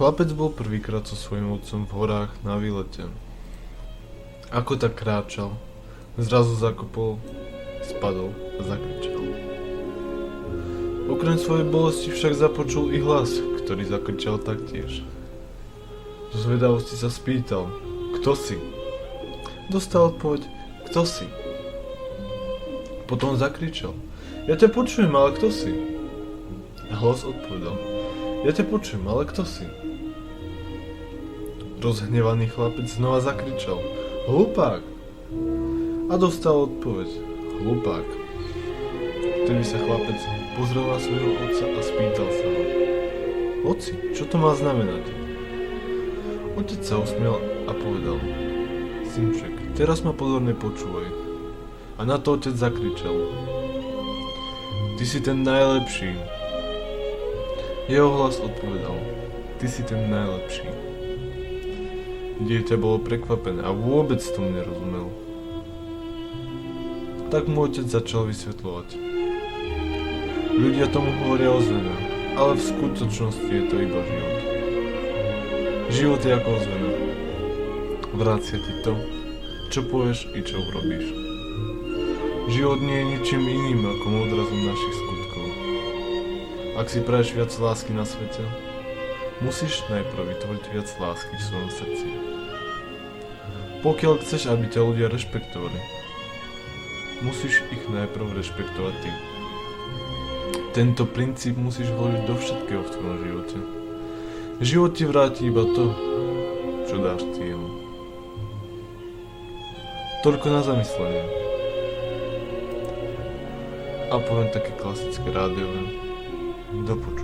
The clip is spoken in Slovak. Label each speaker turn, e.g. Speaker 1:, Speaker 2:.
Speaker 1: Chlapec bol prvýkrát so svojím otcom v horách na výlete. Ako tak kráčal, zrazu zakopol, spadol a zakričal. Okrem svojej bolesti však započul i hlas, ktorý zakričal taktiež. Zo zvedavosti sa spýtal, kto si? Dostal odpoveď, kto si? Potom zakričal, ja ťa počujem, ale kto si? A hlas odpovedal, ja ťa počujem, ale kto si? Rozhnevaný chlapec znova zakričal, hlupák! A dostal odpoveď, hlupák. Vtedy sa chlapec pozrel na svojho otca a spýtal sa ho, oci, čo to má znamenať? Otec sa usmiel a povedal, synček, teraz ma pozorne počúvaj. A na to otec zakričal, ty si ten najlepší. Jeho hlas odpovedal, ty si ten najlepší. Dieťa bolo prekvapené a vôbec tomu nerozumel. Tak mu otec začal vysvetľovať. Ľudia tomu hovoria ozvena, ale v skutočnosti je to iba život. Život je ako ozvena. Vrácia ti to, čo povieš i čo urobíš. Život nie je ničím iným ako odrazom našich skutkov. Ak si praješ viac lásky na svete, musíš najprv vytvoriť viac lásky v svojom srdci. Pokiaľ chceš, aby ťa ľudia rešpektovali, musíš ich najprv rešpektovať ty. Tento princíp musíš vložiť do všetkého v tvojom živote. Život ti vráti iba to, čo dáš ty jemu. Toľko na zamyslenie. A poviem také klasické rádiové. Do počutia.